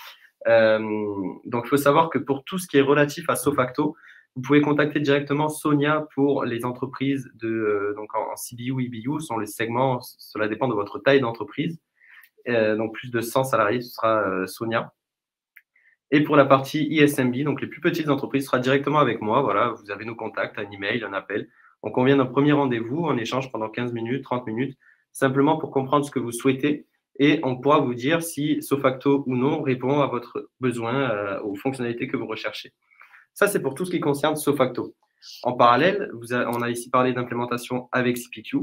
Donc, il faut savoir que pour tout ce qui est relatif à Sofacto, vous pouvez contacter directement Sonia pour les entreprises donc en CBU, EBU, sont les segments, cela dépend de votre taille d'entreprise. Donc, plus de 100 salariés, ce sera Sonia. Et pour la partie ISMB, donc les plus petites entreprises, ce sera directement avec moi. Voilà, vous avez nos contacts, un email, un appel. On convient d'un premier rendez-vous, un échange pendant 15 minutes, 30 minutes, simplement pour comprendre ce que vous souhaitez. Et on pourra vous dire si Sofacto ou non répond à votre besoin, aux fonctionnalités que vous recherchez. Ça, c'est pour tout ce qui concerne Sofacto. En parallèle, on a ici parlé d'implémentation avec CPQ.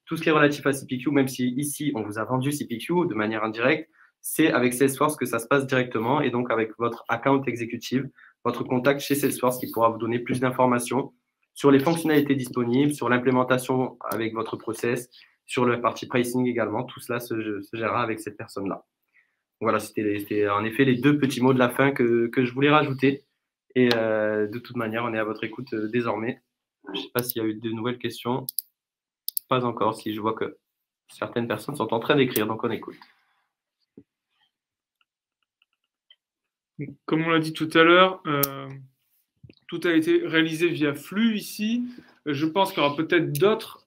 Tout ce qui est relatif à CPQ, même si ici, on vous a vendu CPQ de manière indirecte, c'est avec Salesforce que ça se passe directement et donc avec votre account exécutif, votre contact chez Salesforce qui pourra vous donner plus d'informations sur les fonctionnalités disponibles, sur l'implémentation avec votre process, sur la partie pricing également. Tout cela se gérera avec cette personne-là. Voilà, c'était en effet les deux petits mots de la fin que je voulais rajouter. Et de toute manière, on est à votre écoute désormais. Je ne sais pas s'il y a eu de nouvelles questions. Pas encore, si je vois que certaines personnes sont en train d'écrire, donc on écoute. Comme on l'a dit tout à l'heure, tout a été réalisé via flux ici. Je pense qu'il y aura peut-être d'autres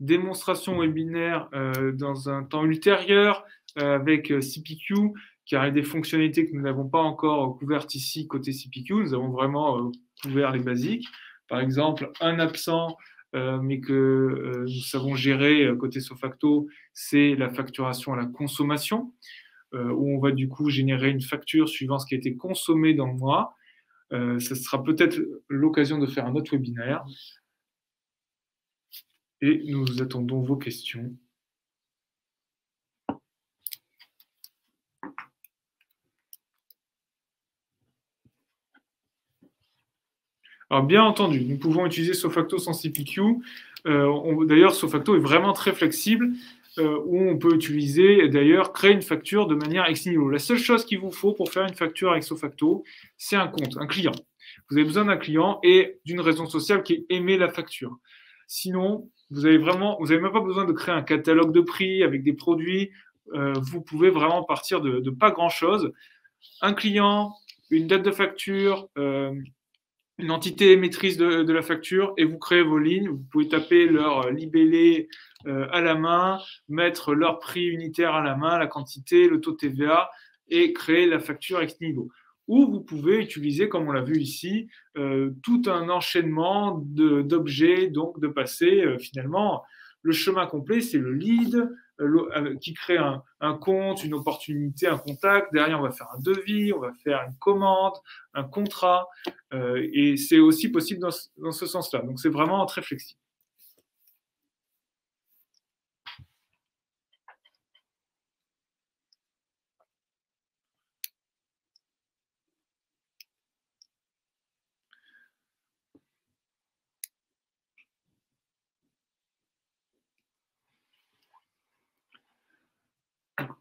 démonstrations webinaires dans un temps ultérieur avec CPQ, car il y a des fonctionnalités que nous n'avons pas encore couvertes ici côté CPQ. Nous avons vraiment couvert les basiques. Par exemple, un absent, mais que nous savons gérer côté Sofacto, c'est la facturation à la consommation, où on va du coup générer une facture suivant ce qui a été consommé dans le mois. Ça sera peut-être l'occasion de faire un autre webinaire. Et nous attendons vos questions. Alors, bien entendu, nous pouvons utiliser Sofacto sans CPQ. D'ailleurs, Sofacto est vraiment très flexible, où on peut utiliser, d'ailleurs, créer une facture de manière ex nihilo. La seule chose qu'il vous faut pour faire une facture avec Sofacto, c'est un compte, un client. Vous avez besoin d'un client et d'une raison sociale qui est aimer la facture. Sinon, vous n'avez même pas besoin de créer un catalogue de prix avec des produits. Vous pouvez vraiment partir de pas grand-chose. Un client, une date de facture, une entité émettrice de la facture et vous créez vos lignes. Vous pouvez taper leur libellé à la main, mettre leur prix unitaire à la main, la quantité, le taux TVA et créer la facture ex nihilo. Ou vous pouvez utiliser, comme on l'a vu ici, tout un enchaînement d'objets, donc de passer finalement le chemin complet, c'est le lead qui crée un compte, une opportunité, un contact. Derrière, on va faire un devis, on va faire une commande, un contrat. Et c'est aussi possible dans ce sens-là. Donc, c'est vraiment très flexible.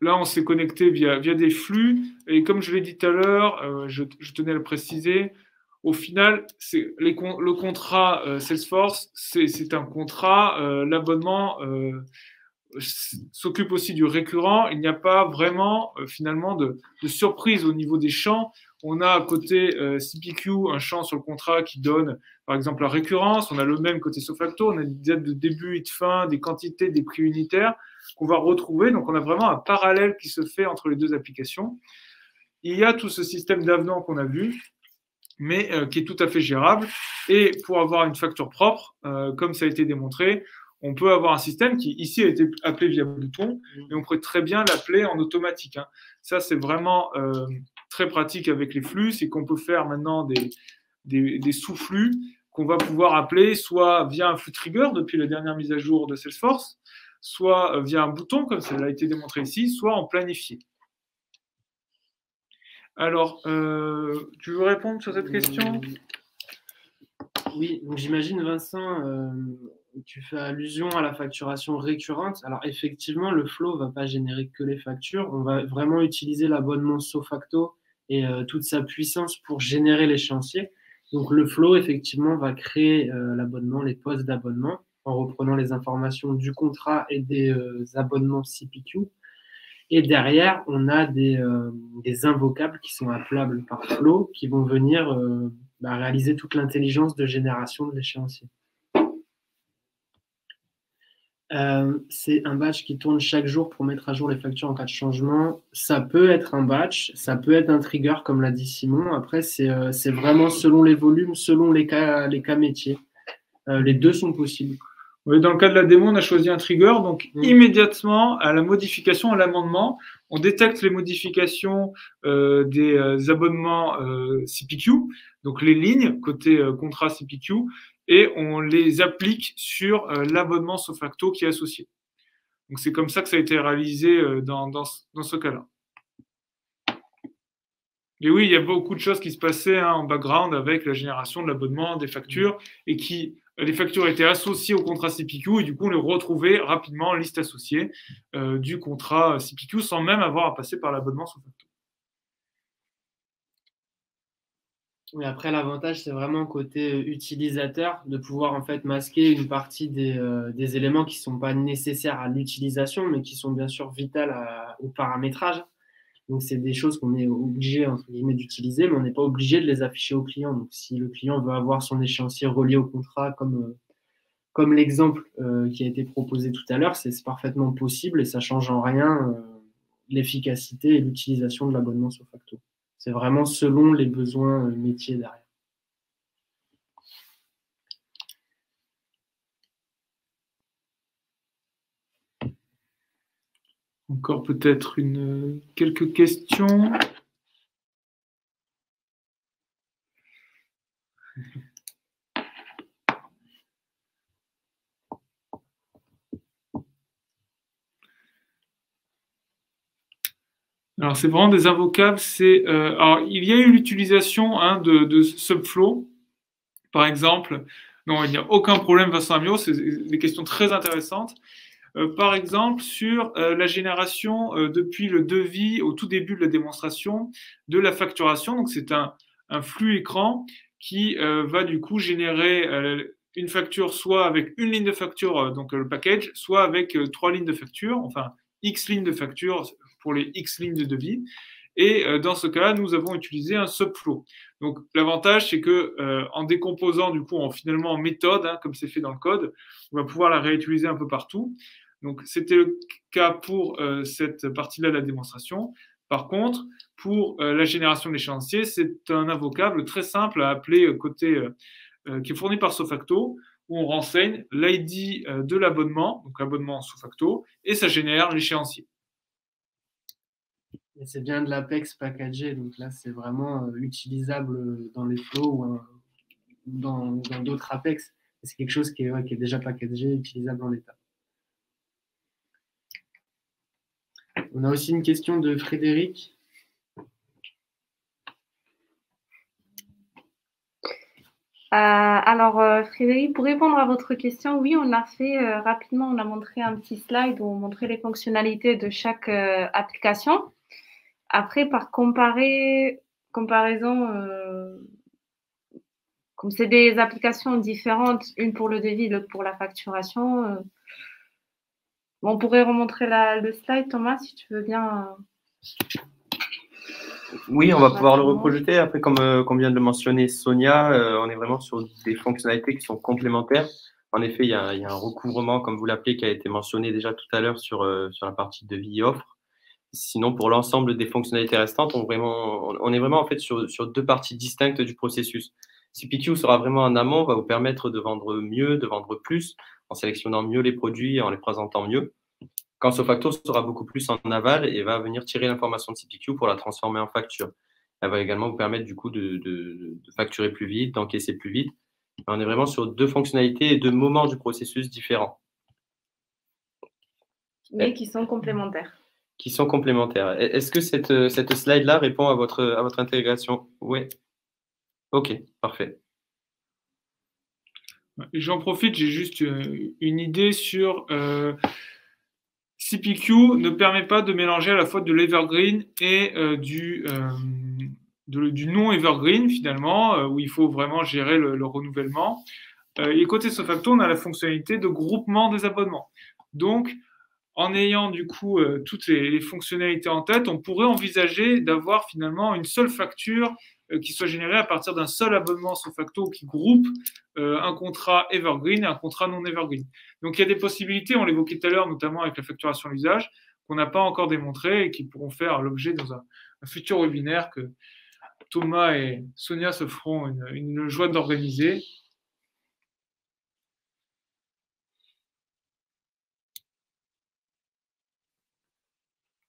Là, on s'est connecté via des flux. Et comme je l'ai dit tout à l'heure, je tenais à le préciser, au final, le contrat Salesforce, c'est un contrat. L'abonnement s'occupe aussi du récurrent. Il n'y a pas vraiment, finalement, de surprise au niveau des champs. On a à côté CPQ un champ sur le contrat qui donne, par exemple, la récurrence. On a le même côté Sofacto. On a des dates de début et de fin, des quantités, des prix unitaires qu'on va retrouver. Donc, on a vraiment un parallèle qui se fait entre les deux applications. Il y a tout ce système d'avenant qu'on a vu, mais qui est tout à fait gérable. Et pour avoir une facture propre, comme ça a été démontré, on peut avoir un système qui, ici, a été appelé via bouton, et on pourrait très bien l'appeler en automatique. Hein. Ça, c'est vraiment très pratique avec les flux, c'est qu'on peut faire maintenant des sous-flux qu'on va pouvoir appeler soit via un flux trigger depuis la dernière mise à jour de Salesforce, soit via un bouton, comme ça a été démontré ici, soit en planifié. Alors, tu veux répondre sur cette question? Oui, donc j'imagine, Vincent, tu fais allusion à la facturation récurrente. Alors, effectivement, le flow ne va pas générer que les factures. On va vraiment utiliser l'abonnement SoFacto et toute sa puissance pour générer l'échéancier. Donc, le flow, effectivement, va créer l'abonnement, les postes d'abonnement, en reprenant les informations du contrat et des abonnements CPQ. Et derrière, on a des invocables qui sont appelables par flow, qui vont venir réaliser toute l'intelligence de génération de l'échéancier. C'est un batch qui tourne chaque jour pour mettre à jour les factures en cas de changement. Ça peut être un batch, ça peut être un trigger, comme l'a dit Simon. Après, c'est vraiment selon les volumes, selon les cas métiers. Les deux sont possibles. Oui, dans le cas de la démo, on a choisi un trigger. Donc, immédiatement, à la modification, à l'amendement, on détecte les modifications des abonnements CPQ, donc les lignes côté contrat CPQ, et on les applique sur l'abonnement SoFacto qui est associé. Donc, c'est comme ça que ça a été réalisé dans ce cas-là. Et oui, il y a beaucoup de choses qui se passaient en background avec la génération de l'abonnement, des factures, et les factures étaient associées au contrat CPQ, et du coup, on les retrouvait rapidement en liste associée du contrat CPQ sans même avoir à passer par l'abonnement SoFacto. Oui, après, l'avantage, c'est vraiment côté utilisateur, de pouvoir en fait masquer une partie des éléments qui ne sont pas nécessaires à l'utilisation, mais qui sont bien sûr vitales au paramétrage. Donc, c'est des choses qu'on est obligé, entre guillemets, d'utiliser, mais on n'est pas obligé de les afficher au client. Donc, si le client veut avoir son échéancier relié au contrat, comme l'exemple qui a été proposé tout à l'heure, c'est parfaitement possible et ça ne change en rien l'efficacité et l'utilisation de l'abonnement SoFacto. C'est vraiment selon les besoins métiers derrière. Encore peut-être quelques questions. Alors, c'est vraiment des invocables. Alors, il y a eu l'utilisation de Subflow, par exemple. Non, il n'y a aucun problème, Vincent Amiot. C'est des questions très intéressantes. Par exemple, sur la génération depuis le devis au tout début de la démonstration de la facturation. Donc, c'est un flux écran qui va du coup générer une facture soit avec une ligne de facture, donc le package, soit avec 3 lignes de facture, enfin X lignes de facture pour les X lignes de devis. Et dans ce cas-là, nous avons utilisé un subflow. Donc, l'avantage, c'est que en décomposant du coup finalement en méthode, comme c'est fait dans le code, on va pouvoir la réutiliser un peu partout. Donc, c'était le cas pour cette partie-là de la démonstration. Par contre, pour la génération d'échéanciers, c'est un invocable très simple à appeler qui est fourni par SoFacto, où on renseigne l'ID de l'abonnement, donc l'abonnement SoFacto, et ça génère l'échéancier. C'est bien de l'Apex packagé, donc là, c'est vraiment utilisable dans les flows ou dans d'autres Apex. C'est quelque chose qui est déjà packagé, utilisable dans l'état. On a aussi une question de Frédéric. Frédéric, pour répondre à votre question, oui, on a fait rapidement, on a montré un petit slide où on montrait les fonctionnalités de chaque application. Après, par comparaison, comme c'est des applications différentes, une pour le devis, l'autre pour la facturation, on pourrait remontrer le slide, Thomas, si tu veux bien. Oui, on va pouvoir le reprojeter. Après, comme vient de le mentionner Sonia, on est vraiment sur des fonctionnalités qui sont complémentaires. En effet, il y a un recouvrement, comme vous l'appelez, qui a été mentionné déjà tout à l'heure sur la partie devis et offre. Sinon, pour l'ensemble des fonctionnalités restantes, on est vraiment en fait sur deux parties distinctes du processus. CPQ sera vraiment en amont, va vous permettre de vendre mieux, de vendre plus, en sélectionnant mieux les produits et en les présentant mieux. Quand SoFacto sera beaucoup plus en aval et va venir tirer l'information de CPQ pour la transformer en facture. Elle va également vous permettre du coup de facturer plus vite, d'encaisser plus vite On est vraiment sur deux fonctionnalités et deux moments du processus différents. Mais qui sont complémentaires. Qui sont complémentaires. Est-ce que cette slide-là répond à votre intégration? Oui. OK, parfait. Et j'en profite, j'ai juste une idée sur CPQ ne permet pas de mélanger à la fois de l'evergreen et du non-evergreen finalement, où il faut vraiment gérer le renouvellement. Et côté Sofacto, on a la fonctionnalité de groupement des abonnements. Donc, en ayant du coup toutes les fonctionnalités en tête, on pourrait envisager d'avoir finalement une seule facture qui soit générée à partir d'un seul abonnement Sofacto qui groupe un contrat evergreen et un contrat non evergreen. Donc il y a des possibilités, on l'évoquait tout à l'heure, notamment avec la facturation à l'usage, qu'on n'a pas encore démontré et qui pourront faire l'objet dans un futur webinaire que Thomas et Sonia se feront une joie d'organiser.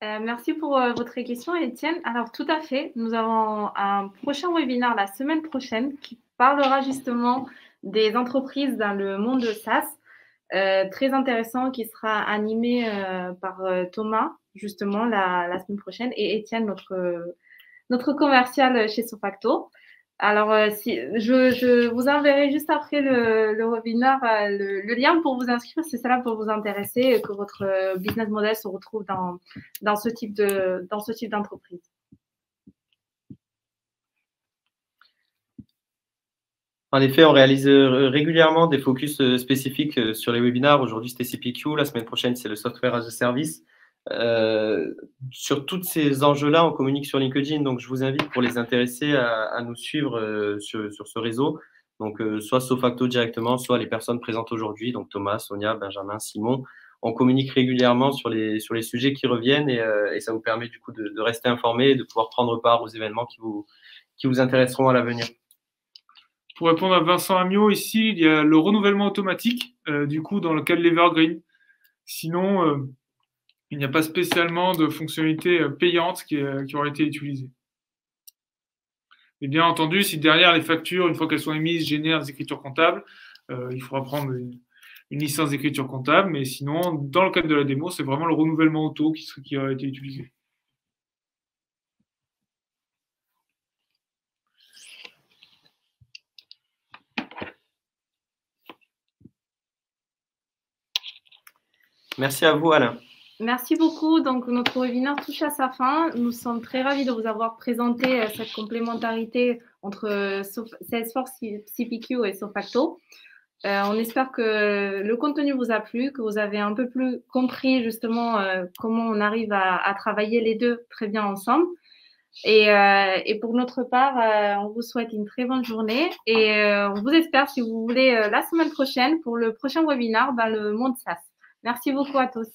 Merci pour votre question, Étienne. Alors, tout à fait, nous avons un prochain webinaire la semaine prochaine qui parlera justement des entreprises dans le monde de SaaS, très intéressant, qui sera animé par Thomas, justement, la semaine prochaine, et Étienne, notre commercial chez Sofacto. Alors, je vous enverrai juste après le webinaire le lien pour vous inscrire, c'est cela pour vous intéresser et que votre business model se retrouve dans ce type d'entreprise. En effet, on réalise régulièrement des focus spécifiques sur les webinaires. Aujourd'hui, c'était CPQ. La semaine prochaine, c'est le Software as a Service. Sur tous ces enjeux-là, on communique sur LinkedIn. Donc, je vous invite pour les intéresser à nous suivre sur ce réseau. Donc, soit Sofacto directement, soit les personnes présentes aujourd'hui. Donc, Thomas, Sonia, Benjamin, Simon. On communique régulièrement sur les sujets qui reviennent et ça vous permet du coup de rester informé et de pouvoir prendre part aux événements qui vous intéresseront à l'avenir. Pour répondre à Vincent Amiot, ici, il y a le renouvellement automatique, du coup, dans le cas de l'Evergreen. Sinon, il n'y a pas spécialement de fonctionnalité payante qui aurait été utilisée. Et bien entendu, si derrière les factures, une fois qu'elles sont émises, génèrent des écritures comptables, il faudra prendre une licence d'écriture comptable. Mais sinon, dans le cadre de la démo, c'est vraiment le renouvellement auto qui aurait été utilisé. Merci à vous, Alain. Merci beaucoup. Donc, notre webinaire touche à sa fin. Nous sommes très ravis de vous avoir présenté cette complémentarité entre Salesforce CPQ et Sofacto. On espère que le contenu vous a plu, que vous avez un peu plus compris justement comment on arrive à travailler les deux très bien ensemble. Et pour notre part, on vous souhaite une très bonne journée et on vous espère, si vous voulez, la semaine prochaine pour le prochain webinaire dans le monde SaaS. Merci beaucoup à tous.